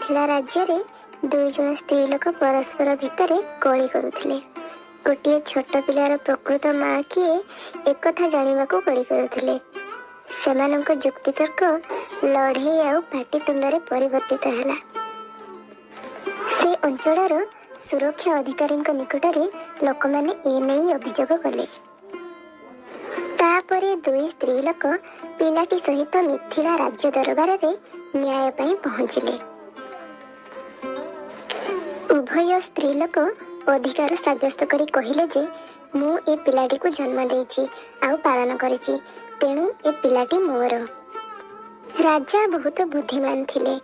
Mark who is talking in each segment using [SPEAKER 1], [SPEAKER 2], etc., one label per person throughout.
[SPEAKER 1] मिथिला राज्य रे दुई जन स्त्री लोक परस्पर भितर कली करुथिले। गोटे छोट पिलार प्रकृत माँ किए एक कथा जानवा को कली करुथिले। सेमानंक जुक्तितर्क लड़े आउ पाटितुंड रे परिवर्तित हैला। से अंचलर सुरक्षा अधिकारी निकट रे लोक माने ए नहीं अभियोग कले। तापरे दुई स्त्री लोक पिलाटी सहित मिथिला राज्य दरबार रे न्याय पाई पहुंचिले। उभय स्त्री लोक अधिकार साब्यस्त करी कहिले जे मु ए पिलाटी को जन्म देइछि आउ पालन करिछि, तेणु ए पिलाटी मोर। राजा बहुत बुद्धिमान थिले।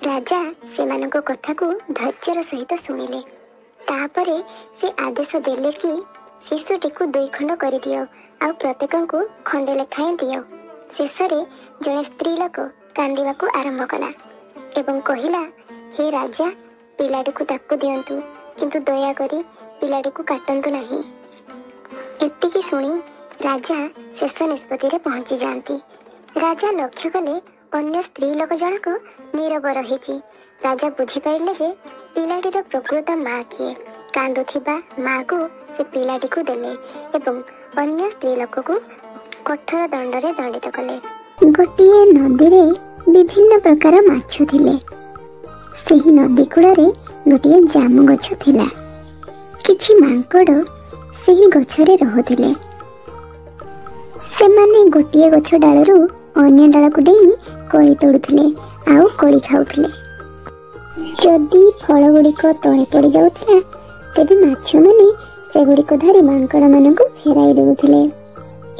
[SPEAKER 1] राजा सेमानक कथा को धैर्यर सहित सुनिले। तापरे से आदेश देले कि शिशुटी को 2 खंड कर दियो आउ प्रत्येक को खंडे लेखाएं दियो। शेषरे जड़े स्त्री लोक कांदिबा को आरंभ कला एवं कहिला, हे राजा, पिलाटी को ताकू दियंतु, किंतु दया करी पिलाटी को काटंतु नहीं। एतिकी सुनी राजा शेष निष्पत्ति रे पहुंची जाती। राजा लक्ष्य कले अन्य स्त्री लोक जनक नीरव रहिछि। राजा बुझी पाइले जे पिलाटीर प्रकृत माँ किए। कांदुथिबा माँ को से पिलाटी को देले एवं अन्य स्त्री लोक को कठोर दंड रे दंडित कले। गोटिए नदी रे विभिन्न प्रकार माछ थिले। सेही नदी कूल रे गोटिए जामु गछ थिला। किछि मांकड़ सेही गछ रे रहुथिले। सेमाने गोटिए गछ डालरू अन्य डाल को डेई कळी तोड़ुथिले आउ कळी खाउथिले। जदि फल गुड़िक तळे पड़ी जाउथिला तेबे माछ माने सेगुड़िक धरी मांकड़ मानक फेराई देउथिले।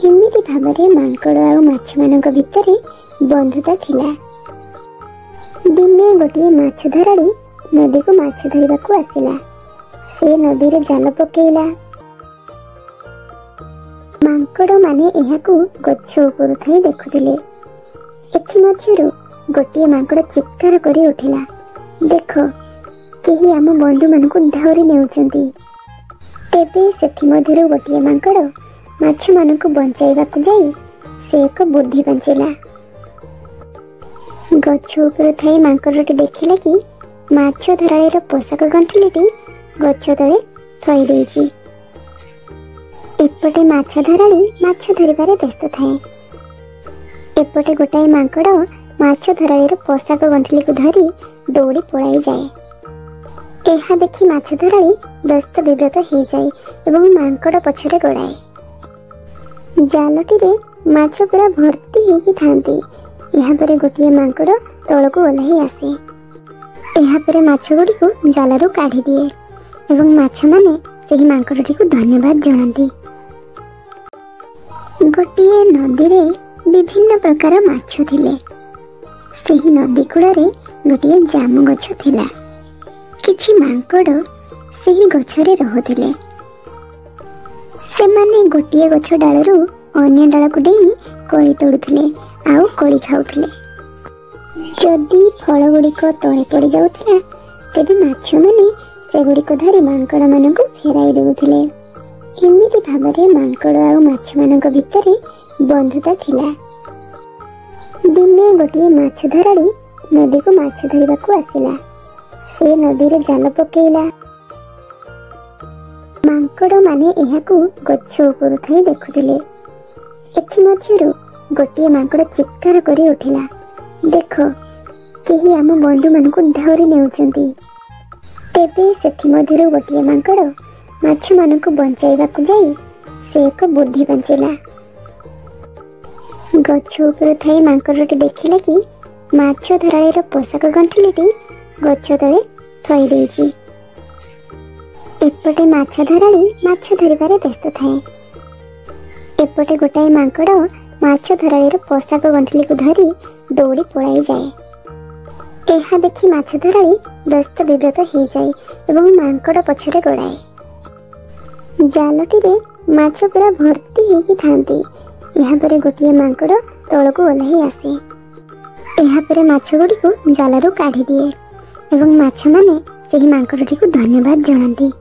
[SPEAKER 1] एमिति भाबरे मांकड़ आउ माछ मानक भितर बंधुता थिला। दिने गोटे माछ धराड़ी नदी को माछ धरिबा को आसिला। से नदी रे जाल पकेइला। मांकड़ माने एहाकू गछ ऊपर थाई देखुथिले। एथि मध्यरु गोटे मांकड़ चित्कार करी उठिला, देख, केही आम बंधु मानकू धरी नेउचंती। तेबे सेथि मध्यरु गोटे मांकड़ माछ मानकू बंचाइबाकू जाई से एक बुद्धि बंचेला। गछ ऊपर थाई मांकड़टी देखिला कि माछ धराळीर पोशाक गंठिलीटी गछ तळे थई देइछि। एपटे माछ धराळी माछ धरिबारे व्यस्त थाए। एपटे गोटाए मांकड़ माछ धराळीर पोशाक गंठिली को धरी दौड़ी पळाई जाए। एहा देखि माछ धराळी व्यस्त विव्रत हो जाए एवं मांकड़ पछरे गोड़ाए। जालटी रे माछ पूरा भर्ती होई थांती। यहाँ पर गोटे मांकड़ तलको ओल्हाई आसे। यहाँ पर माछ गुड़ी को जालरू काढ़ी दिए एवं माछ माने सेही मांकड़टी को धन्यवाद जणांती। गोटे नदी रे विभिन्न प्रकार माछ थिले। सेही नदी कूल रे गोटे जामु गछ थिला। किछि मांकड़ सेही गछ रे रहुथिले। सेमाने गोटे गछ डालरू अन्य डाल को डेई कळी तोड़ुथिले आउ कळी खाउथिले। जदि फल गुड़िक तळे पड़ी जाउथिला तेबे माछ माने सेगुड़िक धरी मांकड़ मानक फेराई देउथिले। एमिति भाबरे मांकड़ आउ माछ मानक भितर बंधुता थिला। दिने गोटे माछ धराड़ी नदी को माछ धरिबा को आसिला। से नदी रे जाल पकेइला। मांकड़ माने एहाकू गछ ऊपर थाई देखुथिले। एथि मध्यरु गोटे मांकड़ चित्कार करी उठिला, देख, केही आम बंधु मानकू धरी नेउचंती। तेबे सेथि मध्यरु गोटे मांकड़ माछ मानकू बंचाइबाकू जाई से एक बुद्धि बंचेला। गछ ऊपर थाई मांकड़टी देखिला कि माछ धराळीर पोशाक गंठिलीटी गछ तळे थई देइछि। एपटे माछ धराळी माछ धरिबारे व्यस्त थाए। एपटे गोटाए मांकड़ माछ धराळीर पोशाक गंठिली को धरी दौड़ी पळाई जाए। एहा देखि माछ धराळी व्यस्त विव्रत हो जाए एवं मांकड़ पछरे गोड़ाए। जालटी रे माछ पूरा भर्ती होई थांती। यहाँ पर गोटे मांकड़ तलको ओल्हाई आसे। यहाँ पर माछ गुड़ी को जालरू काढ़ी दिए एवं माछ माने सेही मांकड़टी को धन्यवाद जणांती।